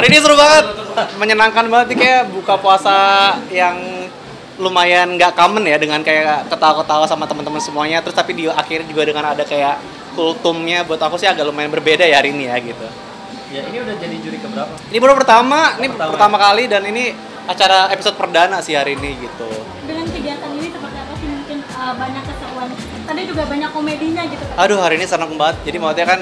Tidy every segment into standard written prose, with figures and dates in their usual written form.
Hari ini seru banget, menyenangkan banget nih, kayak buka puasa yang lumayan nggak common ya, dengan kayak ketawa-ketawa sama teman-teman semuanya. Terus tapi di akhir juga dengan ada kayak kultumnya, buat aku sih agak lumayan berbeda ya hari ini ya gitu. Ya, ini udah jadi juri keberapa? Ini baru pertama kali, dan ini acara episode perdana sih hari ini gitu. Dengan kegiatan ini seperti apa sih, mungkin banyak keseruan, tadi juga banyak komedinya gitu kan? Aduh, hari ini seneng banget. Jadi maksudnya kan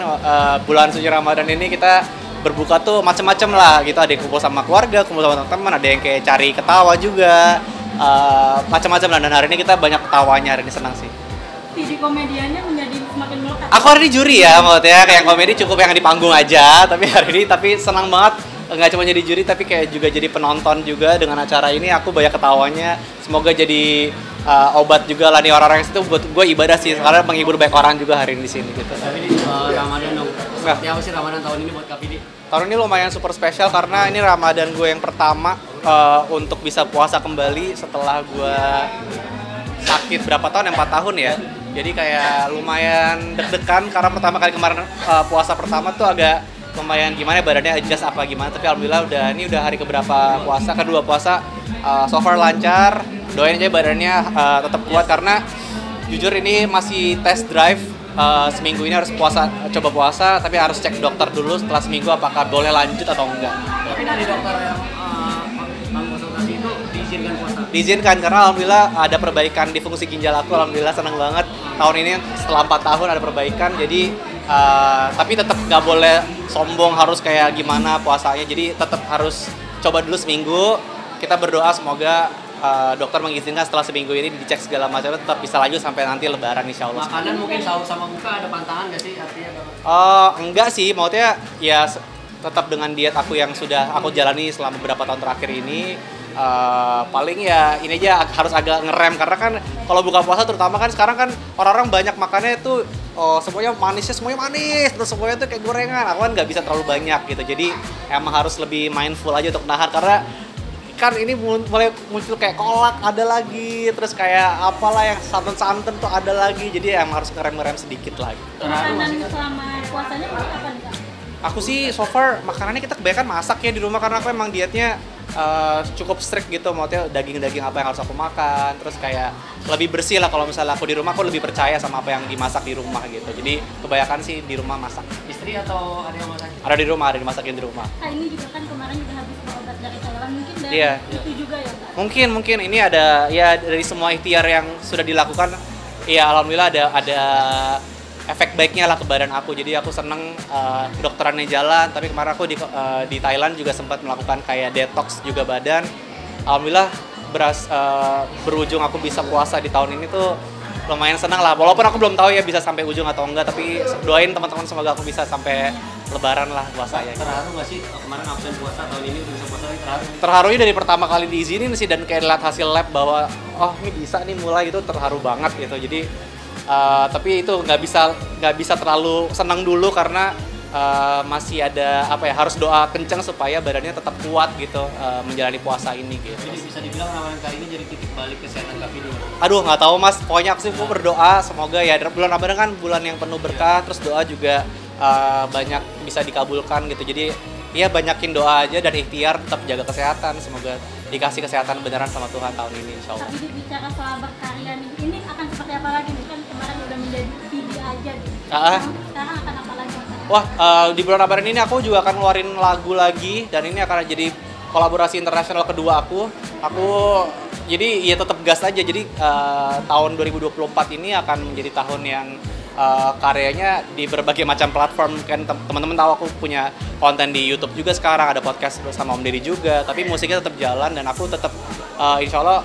bulan suci Ramadan ini kita berbuka tuh macam-macam lah gitu. Ada yang kumpul sama keluarga, kumpul sama teman-teman, ada yang kayak cari ketawa juga, macam-macam lah. Dan hari ini kita banyak ketawanya, hari ini senang sih. Sisi komediannya menjadi semakin melekat. Aku hari ini juri ya, maksudnya kayak komedi cukup yang di panggung aja. Tapi hari ini senang banget. Nggak cuma jadi juri, tapi kayak juga jadi penonton juga. Dengan acara ini aku banyak ketawanya. Semoga jadi obat juga lah nih orang-orang itu, buat gue ibadah sih, karena menghibur banyak orang juga hari ini di sini gitu. Tapi Ramadan dong. Seperti apa sih Ramadan tahun ini buat Kak Vidi? Tahun ini lumayan super spesial karena ini Ramadan gue yang pertama untuk bisa puasa kembali setelah gue sakit berapa tahun, 4 tahun ya. Jadi kayak lumayan deg-degan karena pertama kali kemarin puasa pertama tuh agak lumayan gimana ya, badannya adjust apa gimana. Tapi alhamdulillah ini udah hari keberapa puasa, kedua puasa, so far lancar. Doain aja badannya tetap kuat, karena jujur ini masih test drive. Seminggu ini harus coba puasa, tapi harus cek dokter dulu setelah seminggu apakah boleh lanjut atau enggak. Tapi dari dokter yang konsultasi itu diizinkan puasa? Diizinkan, karena alhamdulillah ada perbaikan di fungsi ginjal aku. Alhamdulillah senang banget tahun ini setelah 4 tahun ada perbaikan. Jadi tapi tetap nggak boleh sombong harus kayak gimana puasanya. Jadi tetap harus coba dulu seminggu. Kita berdoa semoga dokter mengizinkan setelah seminggu ini dicek segala macam, tetap bisa lanjut sampai nanti Lebaran insya Allah. Makanan mungkin sahur sama buka ada pantangan nggak sih artinya? Enggak sih, maksudnya ya tetap dengan diet aku yang sudah aku jalani selama beberapa tahun terakhir ini. Paling ya ini aja harus agak ngerem, karena kan kalau buka puasa terutama kan sekarang kan orang-orang banyak makannya itu semuanya manis, terus semuanya tuh kayak gorengan. Aku kan nggak bisa terlalu banyak gitu, jadi emang harus lebih mindful aja untuk nahan, karena kan ini mulai muncul kayak kolak ada lagi, terus kayak apalah yang santan-santan tuh ada lagi, jadi emang harus ngerem-ngerem sedikit lagi. Makanan selama puasanya apa nih Kak? Aku sih so far makanannya kita kebanyakan masak ya di rumah, karena aku emang dietnya cukup strict gitu, maksudnya daging-daging apa yang harus aku makan, terus kayak lebih bersih lah. Kalau misalnya aku di rumah, aku lebih percaya sama apa yang dimasak di rumah gitu. Jadi kebanyakan sih di rumah masak. Istri atau ada yang masak? Ada di rumah, ada dimasakin di rumah. Nah, ini juga kan kemarin juga habis berobat dari Thailand, mungkin dari itu juga ya Kak? Mungkin ini ada ya, dari semua ikhtiar yang sudah dilakukan, ya alhamdulillah ada efek baiknya lah ke badan aku. Jadi aku seneng kedokterannya jalan. Tapi kemarin aku di Thailand juga sempat melakukan kayak detox juga badan. Alhamdulillah berujung aku bisa puasa di tahun ini tuh lumayan senang lah. Walaupun aku belum tahu ya bisa sampai ujung atau enggak, tapi doain teman-teman semoga aku bisa sampai Lebaran lah puasanya. Terharu nggak sih kemarin absen puasa, tahun ini udah bisa puasa lagi? Terharunya dari pertama kali diizinin sih, dan kayak lihat hasil lab bahwa ini bisa nih mulai, itu terharu banget gitu. Jadi tapi itu nggak bisa terlalu senang dulu, karena masih ada harus doa kencang supaya badannya tetap kuat gitu menjalani puasa ini gitu. Jadi bisa dibilang Ramadan kali ini jadi titik balik kesehatan Kak Vidi. Aduh, nggak tahu Mas, pokoknya aku sih berdoa semoga ya bulan Ramadan kan bulan yang penuh berkah, terus doa juga banyak bisa dikabulkan gitu. Jadi ya banyakin doa aja dan ikhtiar, tetap jaga kesehatan, semoga dikasih kesehatan beneran sama Tuhan tahun ini insya Allah. Tapi bicara soal berkarya nih, ini akan seperti apa lagi nih? Kan kemarin udah menjadi Vidi aja gitu. Sekarang akan apa lagi? Wah, di bulan Ramadan ini aku juga akan ngeluarin lagu lagi, dan ini akan jadi kolaborasi internasional kedua aku. Jadi ya tetap gas aja. Jadi tahun 2024 ini akan menjadi tahun yang karyanya di berbagai macam platform. Kan teman-teman tahu aku punya konten di YouTube juga sekarang, ada podcast sama Om Deddy juga, tapi musiknya tetap jalan, dan aku tetap insya Allah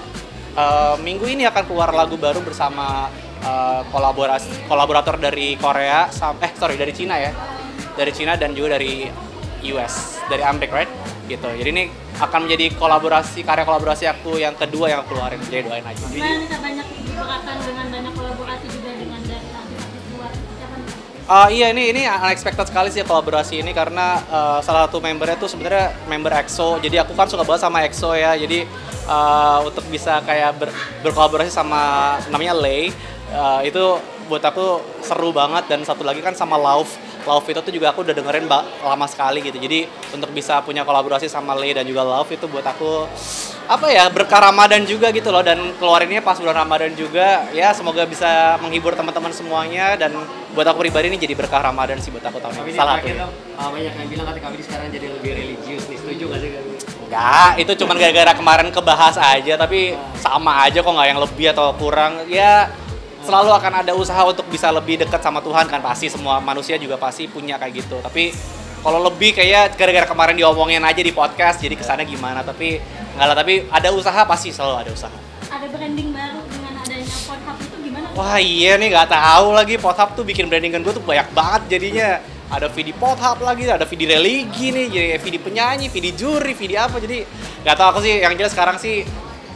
minggu ini akan keluar lagu baru bersama kolaborator dari Korea, dari Cina ya, dari Cina dan juga dari US, dari Amerika, right? Gitu. Jadi ini akan menjadi karya kolaborasi aku yang kedua yang aku keluarin. Jadi doain aja. Gimana nih Kak, banyak diberkatkan dengan banyak kolaborasi juga dengan dari artis-artis luar. Siapa nih? Iya, ini unexpected sekali sih kolaborasi ini, karena salah satu membernya tuh sebenarnya member EXO. Jadi aku kan suka banget sama EXO ya. Jadi untuk bisa kayak berkolaborasi sama namanya Lay, Itu buat aku seru banget. Dan satu lagi kan sama Love itu tuh juga aku udah dengerin lama sekali gitu. Jadi untuk bisa punya kolaborasi sama Lee dan juga Love itu buat aku apa ya, berkah Ramadan juga gitu loh. Dan keluarinnya pas bulan Ramadan juga, ya semoga bisa menghibur teman-teman semuanya. Dan buat aku pribadi ini jadi berkah Ramadan sih buat aku tahun ini. Salah satu. Banyak yang bilang kata Kak sekarang jadi lebih religius nih, setuju nggak sih Kak? Enggak, itu cuman gara-gara kemarin kebahas aja, tapi sama aja kok, nggak yang lebih atau kurang. Ya selalu akan ada usaha untuk bisa lebih dekat sama Tuhan kan, pasti semua manusia juga pasti punya kayak gitu. Tapi kalau lebih kayak gara-gara kemarin diomongin aja di podcast, jadi kesannya gimana, tapi enggak lah, tapi ada usaha, pasti selalu ada usaha. Ada branding baru dengan adanya Pornhub itu gimana? Wah iya nih, nggak tahu lagi Pornhub tuh bikin brandingan gue tuh banyak banget jadinya. Ada VD Pornhub lagi, ada VD religi nih, jadi VD penyanyi, VD juri, VD apa, jadi nggak tahu aku sih. Yang jelas sekarang sih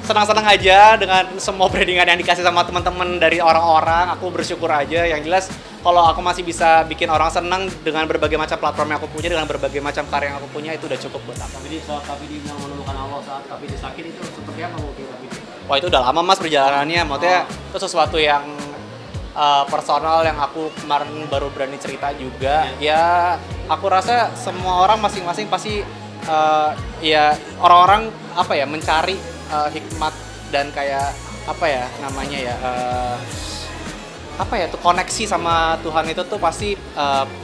senang-senang aja dengan semua brandingan yang dikasih sama teman-teman dari orang-orang. Aku bersyukur aja. Yang jelas kalau aku masih bisa bikin orang senang dengan berbagai macam platform yang aku punya, dengan berbagai macam karya yang aku punya, itu udah cukup buat aku. Jadi soal Kak Vidi yang menemukan Allah saat Kak Vidi sakit itu seperti apa mungkin Kak Vidi? Wah itu udah lama Mas perjalanannya. Maksudnya itu sesuatu yang personal yang aku kemarin baru berani cerita juga. Ya aku rasa semua orang masing-masing pasti ya orang-orang apa ya, mencari hikmat dan kayak apa ya namanya ya, apa ya tuh, koneksi sama Tuhan itu tuh pasti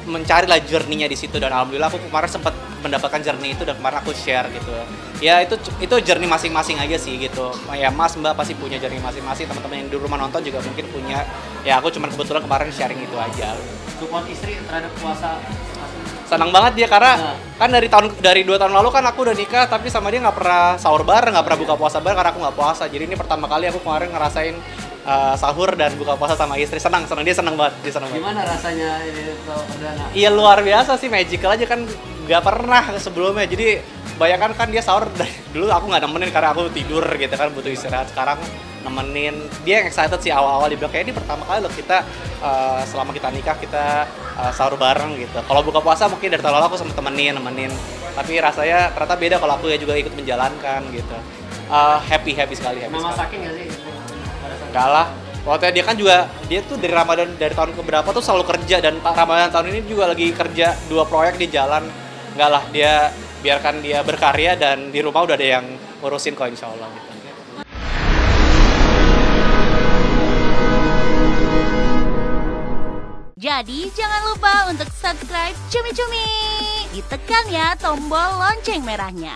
mencari lah journey-nya di situ. Dan alhamdulillah aku kemarin sempat mendapatkan journey itu dan kemarin aku share gitu. Ya itu journey masing-masing aja sih gitu. Ya Mas Mbak pasti punya journey masing-masing, teman-teman yang di rumah nonton juga mungkin punya. Ya aku cuman kebetulan kemarin sharing itu aja. Support istri terhadap puasa. Senang banget dia karena kan dari 2 tahun lalu kan aku udah nikah, tapi sama dia nggak pernah sahur bareng, nggak pernah buka puasa bareng karena aku nggak puasa. Jadi ini pertama kali aku kemarin ngerasain sahur dan buka puasa sama istri. Senang dia senang banget. Gimana rasanya ini perdana? Iya luar biasa sih, magical aja kan, nggak pernah sebelumnya. Jadi bayangkan kan dia sahur dari dulu aku nggak nemenin karena aku tidur gitu kan, butuh istirahat. Sekarang nemenin, dia yang excited sih awal-awal, dia bilang kayak ini pertama kali loh kita selama kita nikah kita sahur bareng gitu. Kalau buka puasa mungkin dari tahun lalu aku sama nemenin, tapi rasanya ternyata beda kalau aku ya juga ikut menjalankan gitu. Happy sekali. Mama sakit nggak sih? Enggak lah, waktu dia kan juga, dia tuh dari Ramadan, dari tahun keberapa tuh selalu kerja. Dan Ramadan tahun ini juga lagi kerja 2 proyek di jalan. Enggak lah, dia biarkan dia berkarya dan di rumah udah ada yang ngurusin kok insya Allah gitu. Jadi jangan lupa untuk subscribe Cumi Cumi. Ditekan ya tombol lonceng merahnya.